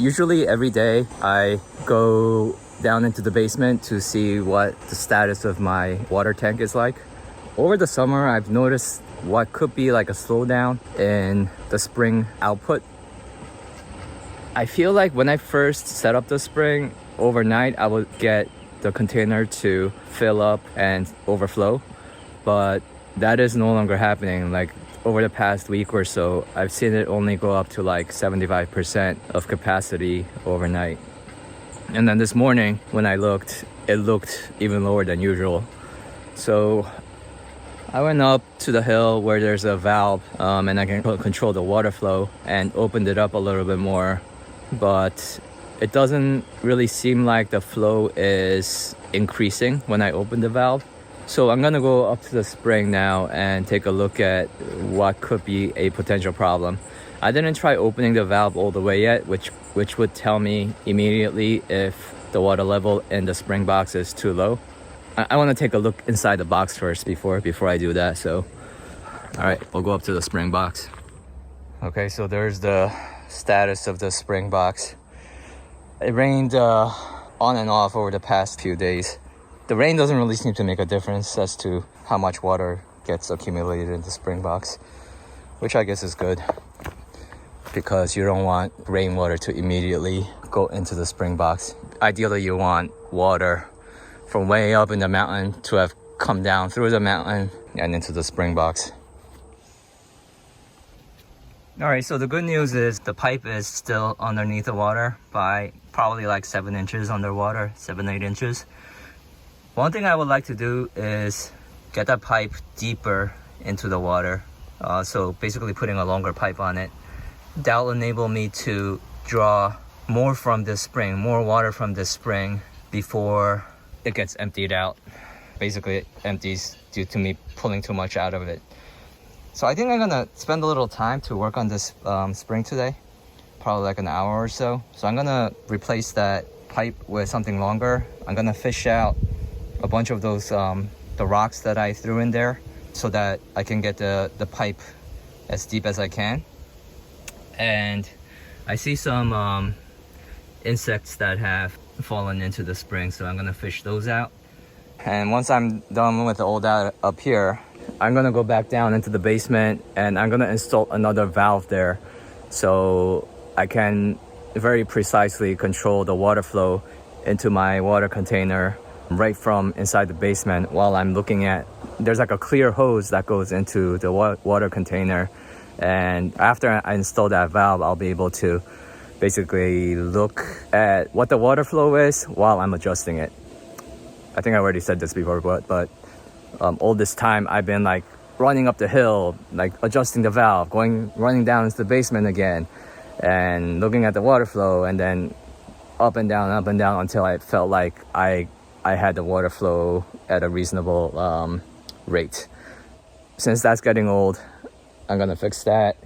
Usually every day I go down into the basement to see what the status of my water tank is like. Over the summer, I've noticed what could be like a slowdown in the spring output. I feel like when I first set up the spring, overnight I would get the container to fill up and overflow, but that is no longer happening. Like over the past week or so, I've seen it only go up to like 75% of capacity overnight. And then this morning when I looked, it looked even lower than usual. So I went up to the hill where there's a valve and I can control the water flow and opened it up a little bit more, but it doesn't really seem like the flow is increasing when I open the valve. So I'm gonna go up to the spring now and take a look at what could be a potential problem. I didn't try opening the valve all the way yet, which would tell me immediately if the water level in the spring box is too low. I want to take a look inside the box first before I do that. So all right, we'll go up to the spring box. Okay, so there's the status of the spring box. It rained on and off over the past few days. The rain doesn't really seem to make a difference as to how much water gets accumulated in the spring box, which I guess is good because you don't want rainwater to immediately go into the spring box. Ideally, you want water from way up in the mountain to have come down through the mountain and into the spring box. All right, so the good news is the pipe is still underneath the water by probably like 7 inches underwater, 7-8 inches. One thing I would like to do is get that pipe deeper into the water. So basically putting a longer pipe on it. That will enable me to draw more from this spring, more water from this spring before it gets emptied out. Basically it empties due to me pulling too much out of it. So I think I'm gonna spend a little time to work on this spring today, probably like an hour or so. So I'm gonna replace that pipe with something longer. I'm gonna fish out a bunch of those the rocks that I threw in there so that I can get the pipe as deep as I can. And I see some insects that have fallen into the spring, so I'm gonna fish those out. And once I'm done with all that up here, I'm gonna go back down into the basement and I'm gonna install another valve there so I can very precisely control the water flow into my water container right from inside the basement while I'm looking at, there's like a clear hose that goes into the water container, and after I install that valve I'll be able to basically look at what the water flow is while I'm adjusting it. I think I already said this before, but all this time I've been like running up the hill, like adjusting the valve, running down into the basement again and looking at the water flow, and then up and down until I felt like I had the water flow at a reasonable rate. Since that's getting old, I'm gonna fix that.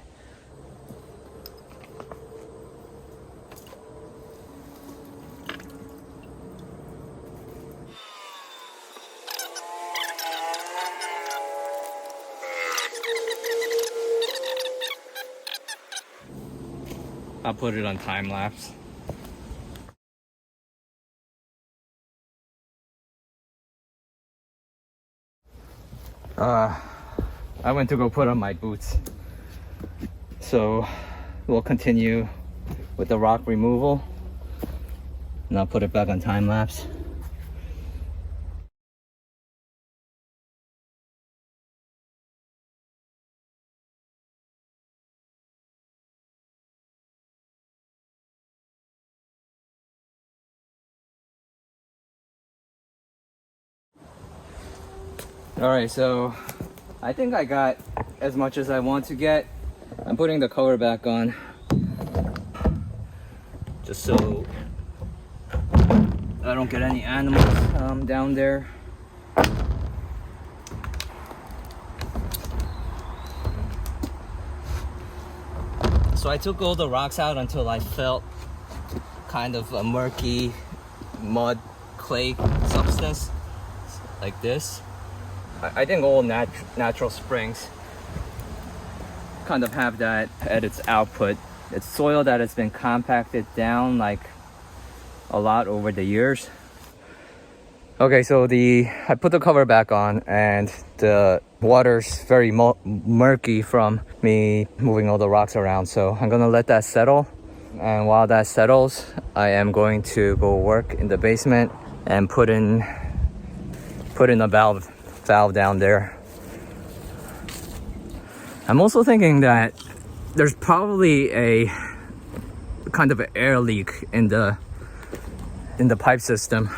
I'll put it on time lapse. I went to go put on my boots. So we'll continue with the rock removal and I'll put it back on time lapse. All right, so I think I got as much as I want to get. I'm putting the cover back on just so I don't get any animals down there. So I took all the rocks out until I felt kind of a murky mud clay substance like this. I think all natural springs kind of have that at its output. It's soil that has been compacted down like a lot over the years. Okay, so I put the cover back on and the water's very murky from me moving all the rocks around. So I'm gonna let that settle. And while that settles, I am going to go work in the basement and put in a valve down there. I'm also thinking that there's probably a kind of an air leak in the pipe system.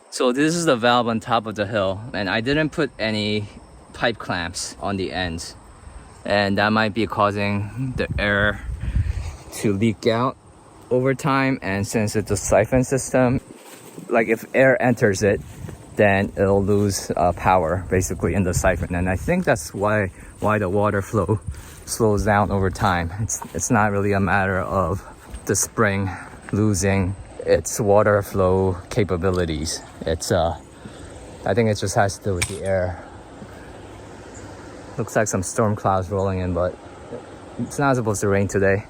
So this is the valve on top of the hill, and I didn't put any pipe clamps on the ends, and that might be causing the air to leak out over time. And since it's a siphon system, like if air enters it, then it'll lose power basically in the siphon, and I think that's why the water flow slows down over time. It's not really a matter of the spring losing its water flow capabilities. I think it just has to do with the air. Looks like some storm clouds rolling in, but it's not supposed to rain today.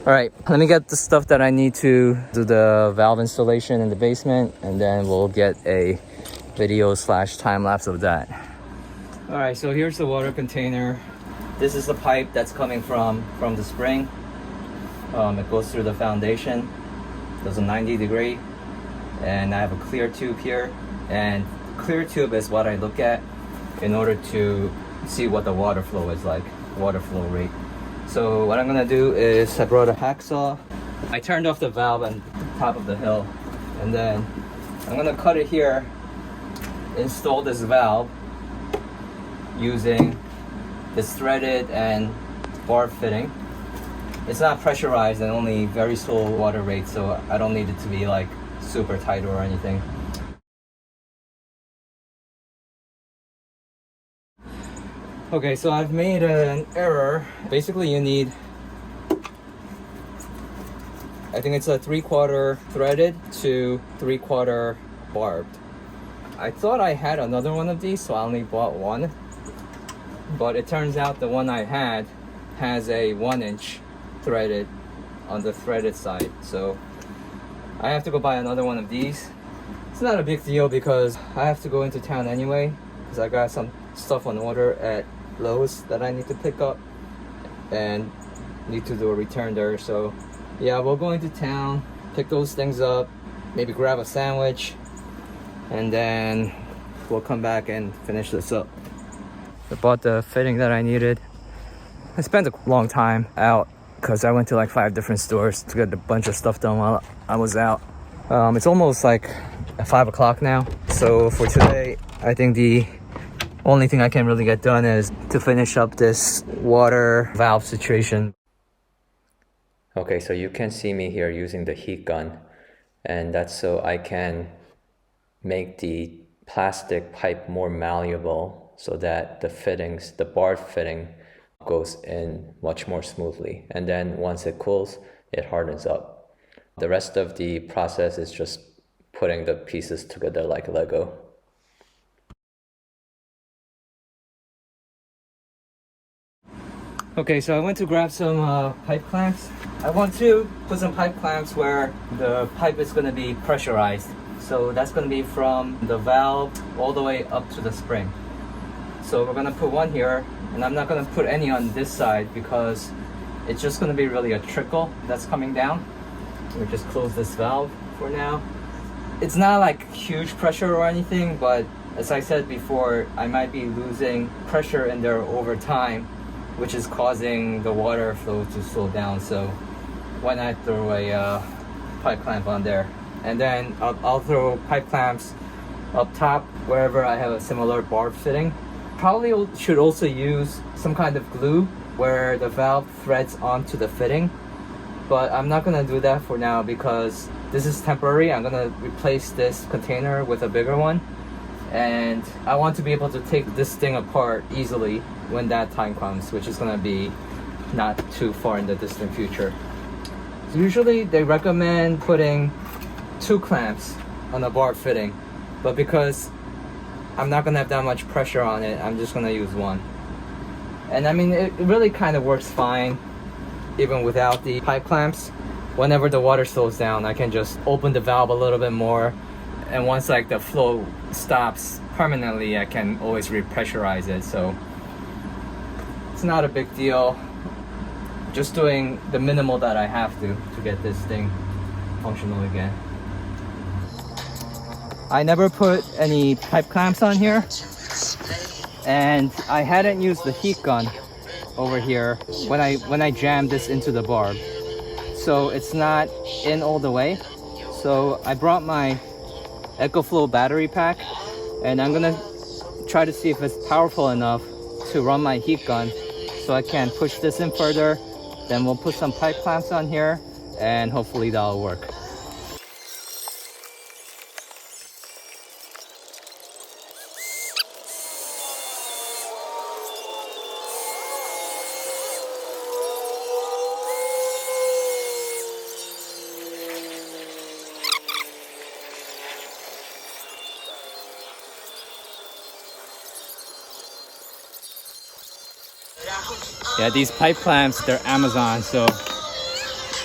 All right, let me get the stuff that I need to do the valve installation in the basement, and then we'll get a video / time lapse of that. All right, so here's the water container. This is the pipe that's coming from the spring. It goes through the foundation. There's a 90-degree, and I have a clear tube here. And clear tube is what I look at in order to see what the water flow is like, water flow rate. So what I'm gonna do is I brought a hacksaw. I turned off the valve on the top of the hill, and then I'm gonna cut it here, install this valve using this threaded and barbed fitting. It's not pressurized and only very slow water rate, so I don't need it to be like super tight or anything. Okay, so I've made an error. Basically you need, I think it's a 3/4 threaded to 3/4 barbed. I thought I had another one of these, so I only bought one. But it turns out the one I had has a 1-inch threaded on the threaded side, so I have to go buy another one of these. It's not a big deal because I have to go into town anyway, because I got some stuff on order at Lowe's that I need to pick up and need to do a return there. So yeah, we'll go into town, pick those things up, maybe grab a sandwich, and then we'll come back and finish this up. I bought the fitting that I needed. I spent a long time out because I went to like 5 different stores to get a bunch of stuff done while I was out. It's almost like 5 o'clock now. So for today, I think the only thing I can really get done is to finish up this water valve situation. Okay, so you can see me here using the heat gun, and that's so I can make the plastic pipe more malleable so that the fittings, the barbed fitting, goes in much more smoothly. And then once it cools, it hardens up. The rest of the process is just putting the pieces together like Lego. Okay, so I went to grab some pipe clamps. I want to put some pipe clamps where the pipe is going to be pressurized. So that's going to be from the valve all the way up to the spring. So we're going to put one here, and I'm not going to put any on this side because it's just going to be really a trickle that's coming down. We just close this valve for now. It's not like huge pressure or anything, but as I said before, I might be losing pressure in there over time, which is causing the water flow to slow down. So why not throw a pipe clamp on there? And then I'll throw pipe clamps up top wherever I have a similar barb fitting. Probably should also use some kind of glue where the valve threads onto the fitting, but I'm not gonna do that for now because this is temporary. I'm gonna replace this container with a bigger one, and I want to be able to take this thing apart easily when that time comes, which is gonna be not too far in the distant future. So usually they recommend putting 2 clamps on a barb fitting, but because I'm not gonna have that much pressure on it, I'm just gonna use 1. And I mean, it really kind of works fine. even without the pipe clamps. Whenever the water slows down, I can just open the valve a little bit more, and once like the flow stops permanently, I can always repressurize it. So it's not a big deal. Just doing the minimal that I have to get this thing functional again. I never put any pipe clamps on here, and I hadn't used the heat gun over here when I jammed this into the barb, so it's not in all the way. So I brought my EcoFlow battery pack, and I'm gonna try to see if it's powerful enough to run my heat gun so I can push this in further. Then we'll put some pipe clamps on here, and hopefully that'll work. Yeah, these pipe clamps, they're Amazon, so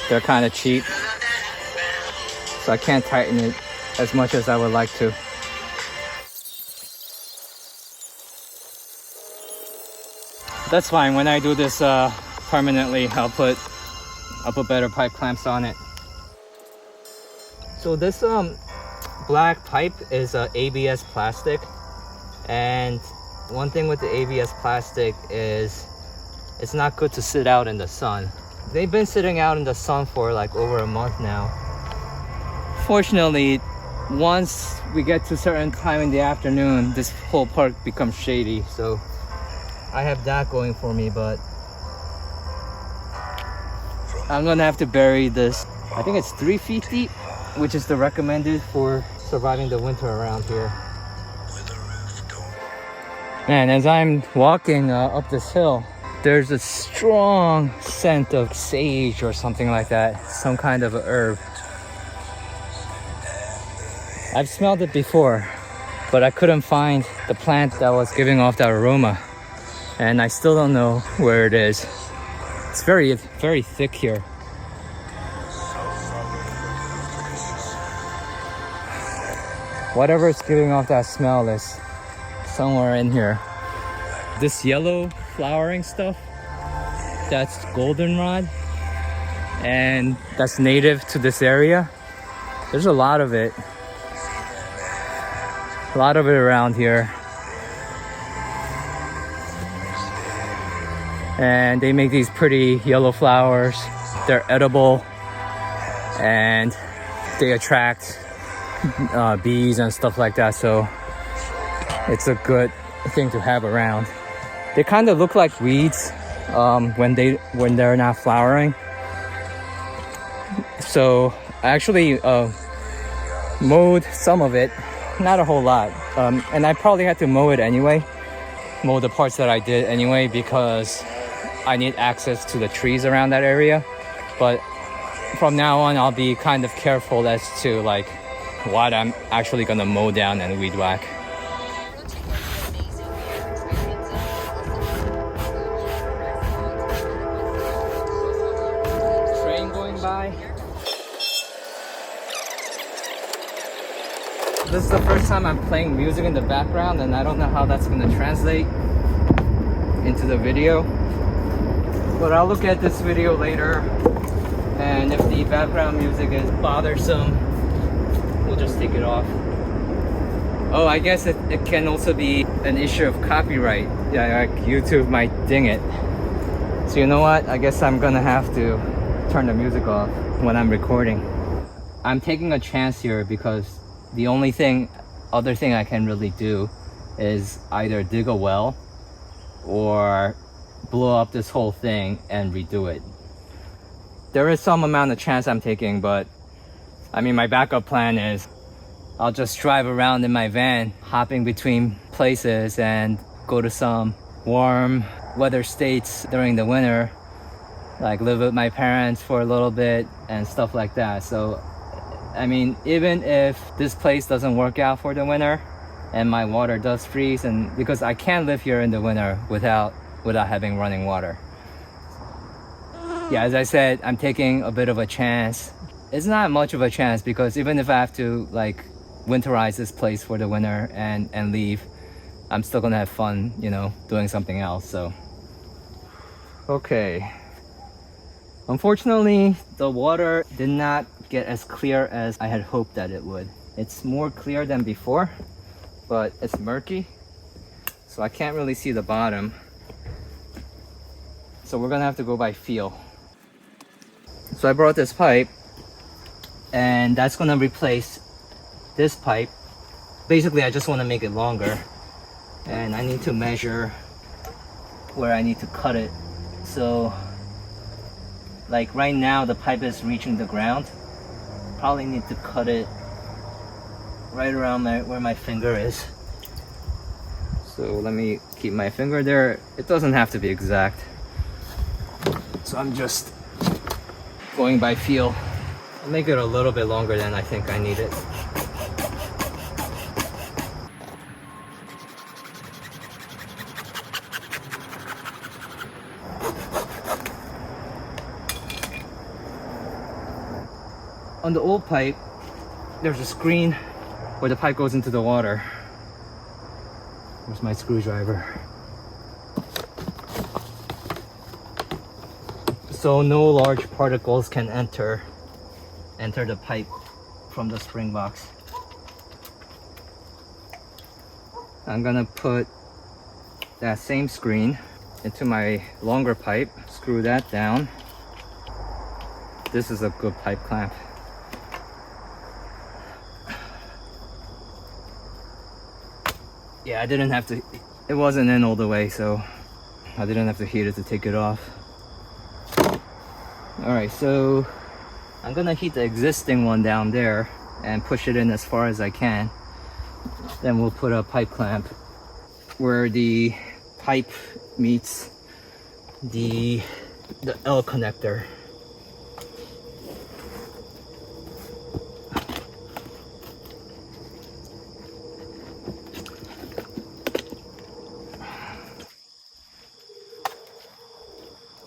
they're kind of cheap. So I can't tighten it as much as I would like to. That's fine. When I do this permanently, I'll put better pipe clamps on it. So this black pipe is ABS plastic, and one thing with the ABS plastic is it's not good to sit out in the sun. They've been sitting out in the sun for like over a month now. Fortunately, once we get to a certain time in the afternoon, this whole park becomes shady, so I have that going for me. But I'm gonna have to bury this. I think it's 3 feet deep, which is the recommended for surviving the winter around here. And as I'm walking up this hill, there's a strong scent of sage or something like that, some kind of a herb. I've smelled it before, but I couldn't find the plant that was giving off that aroma, and I still don't know where it is. It's very, very thick here. Whatever is giving off that smell is somewhere in here. This yellow flowering stuff, that's goldenrod, and that's native to this area. There's a lot of it around here, and they make these pretty yellow flowers. They're edible, and they attract bees and stuff like that, so it's a good thing to have around. They kind of look like weeds when they're not flowering. So I actually mowed some of it, not a whole lot, and I probably had to mow it anyway, mow the parts that I did anyway, because I need access to the trees around that area. But from now on, I'll be kind of careful as to like what I'm actually gonna mow down and weed whack. This is the first time I'm playing music in the background, and I don't know how that's going to translate into the video. But I'll look at this video later, and if the background music is bothersome, we'll just take it off. Oh, I guess it can also be an issue of copyright. Yeah, like YouTube might ding it. So you know what? I guess I'm gonna have to turn the music off when I'm recording. I'm taking a chance here because the only other thing I can really do is either dig a well or blow up this whole thing and redo it. There is some amount of chance I'm taking, but I mean, my backup plan is I'll just drive around in my van, hopping between places, and go to some warm weather states during the winter, like live with my parents for a little bit and stuff like that. So I mean, even if this place doesn't work out for the winter and my water does freeze, and because I can't live here in the winter without having running water. Yeah, as I said, I'm taking a bit of a chance. It's not much of a chance because even if I have to like winterize this place for the winter and leave, I'm still gonna have fun, you know, doing something else. So okay, unfortunately the water did not get as clear as I had hoped that it would. It's more clear than before, but it's murky, so I can't really see the bottom. So we're gonna have to go by feel. So I brought this pipe, and that's gonna replace this pipe. Basically, I just want to make it longer, and I need to measure where I need to cut it. So like right now the pipe is reaching the ground. Probably need to cut it right around where my finger is. So let me keep my finger there. It doesn't have to be exact, so I'm just going by feel. I'll make it a little bit longer than I think I need it. On the old pipe, there's a screen where the pipe goes into the water. Where's my screwdriver? So no large particles can enter the pipe from the spring box. I'm gonna put that same screen into my longer pipe, screw that down. This is a good pipe clamp. Yeah, I didn't have to, it wasn't in all the way, so I didn't have to heat it to take it off. Alright, so I'm gonna heat the existing one down there and push it in as far as I can. Then we'll put a pipe clamp where the pipe meets the L connector.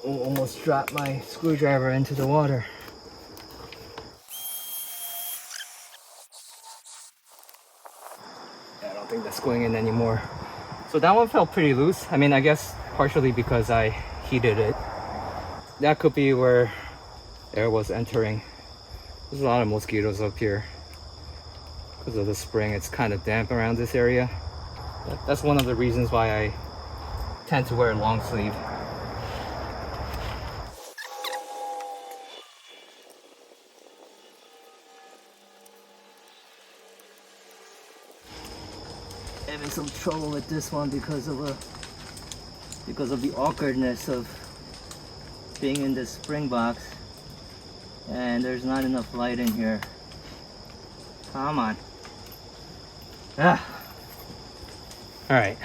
Almost dropped my screwdriver into the water. I don't think that's going in anymore. So that one felt pretty loose. I mean, I guess partially because I heated it. That could be where air was entering. There's a lot of mosquitoes up here because of the spring. It's kind of damp around this area. That's one of the reasons why I tend to wear a long sleeve. Having some trouble with this one because of the awkwardness of being in this spring box, and there's not enough light in here. Come on. Ah. All right.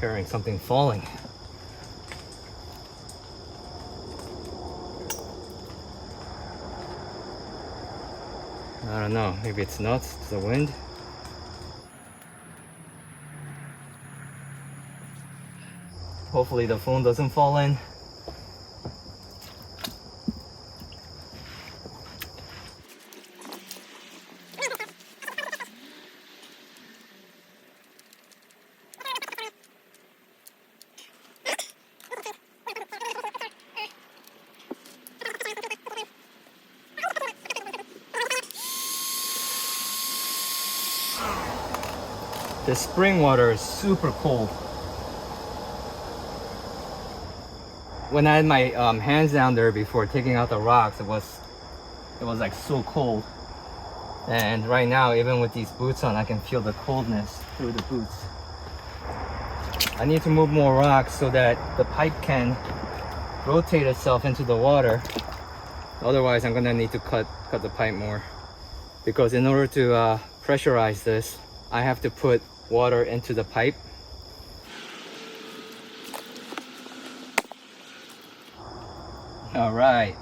Hearing something falling. I don't know, maybe it's nuts, it's the wind. Hopefully the phone doesn't fall in. The spring water is super cold. When I had my hands down there before taking out the rocks, it was like so cold. And right now, even with these boots on, I can feel the coldness through the boots. I need to move more rocks so that the pipe can rotate itself into the water. Otherwise, I'm gonna need to cut the pipe more. Because in order to pressurize this, I have to put water into the pipe. All right,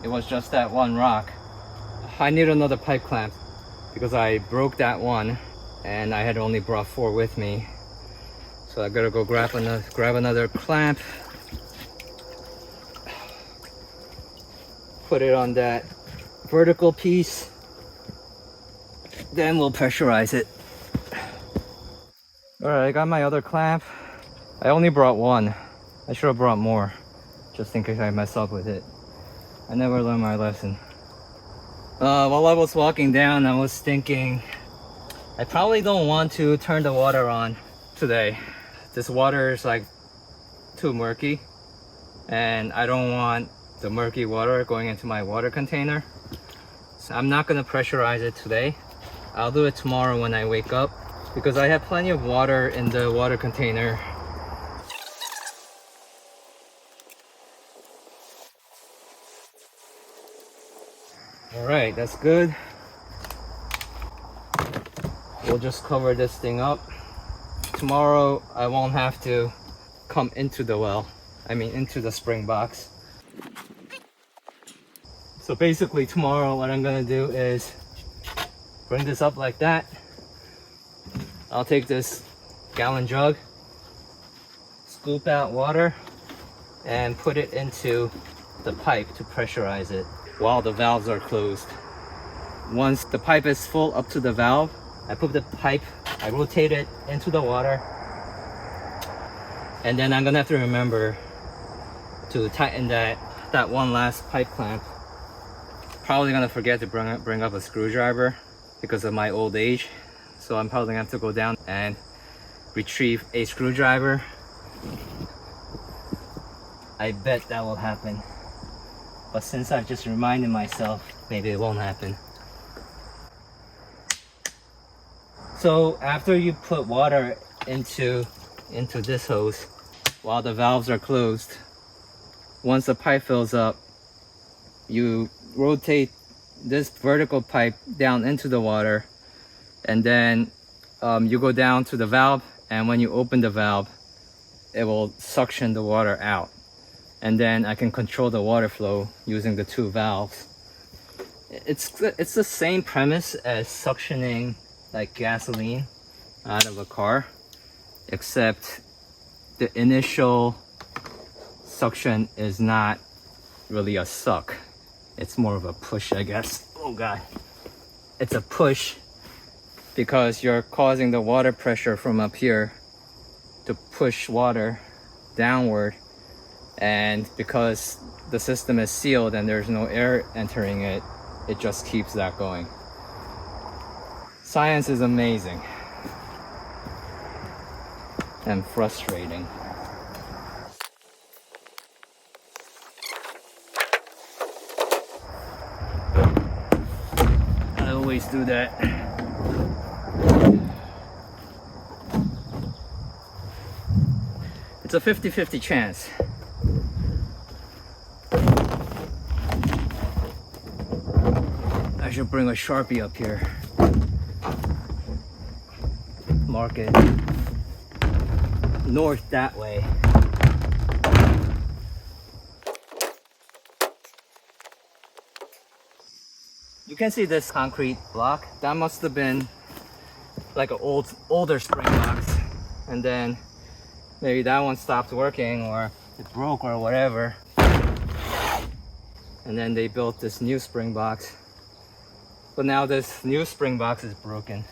it was just that one rock. I need another pipe clamp because I broke that one and I had only brought 4 with me. So I gotta go grab another clamp, put it on that vertical piece, then we'll pressurize it. All right, I got my other clamp. I only brought one. I should have brought more, just in case I mess up with it. I never learned my lesson. While I was walking down, I was thinking, I probably don't want to turn the water on today. This water is like too murky, and I don't want the murky water going into my water container. So I'm not gonna pressurize it today. I'll do it tomorrow when I wake up, because I have plenty of water in the water container. All right, that's good. We'll just cover this thing up. Tomorrow I won't have to come into the well, into the spring box. So basically tomorrow what I'm gonna do is bring this up like that. I'll take this gallon jug, scoop out water, and put it into the pipe to pressurize it while the valves are closed. Once the pipe is full up to the valve, I put the pipe, I rotate it into the water, and then I'm gonna have to remember to tighten that one last pipe clamp. Probably gonna forget to bring up a screwdriver because of my old age, so I'm probably gonna have to go down and retrieve a screwdriver. I bet that will happen, but since I've just reminded myself, maybe it won't happen. So after you put water into this hose while the valves are closed, once the pipe fills up, you rotate this vertical pipe down into the water, and then you go down to the valve, and when you open the valve, it will suction the water out, and then I can control the water flow using the two valves. It's the same premise as suctioning like gasoline out of a car, except the initial suction is not really a suck. It's more of a push, I guess. Oh God. It's a push because you're causing the water pressure from up here to push water downward, and because the system is sealed and there's no air entering it, it just keeps that going. Science is amazing and frustrating. I always do that. It's a 50-50 chance. I should bring a Sharpie up here. Mark it north that way. You can see this concrete block. That must have been like an older spring box, and then maybe that one stopped working or it broke or whatever, and then they built this new spring box. But now this new spring box is broken,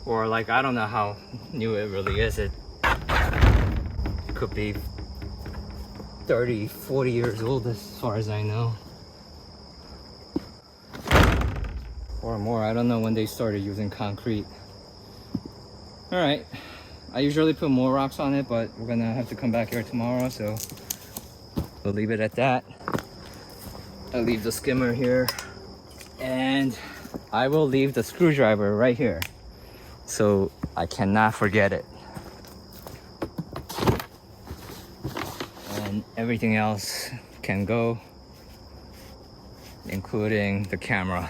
or like, I don't know how new it really is. It could be 30-40 years old as far as I know, or more. I don't know when they started using concrete. All right, I usually put more rocks on it, but we're gonna have to come back here tomorrow, so we'll leave it at that. I'll leave the skimmer here, and I will leave the screwdriver right here, so I cannot forget it. And everything else can go, including the camera.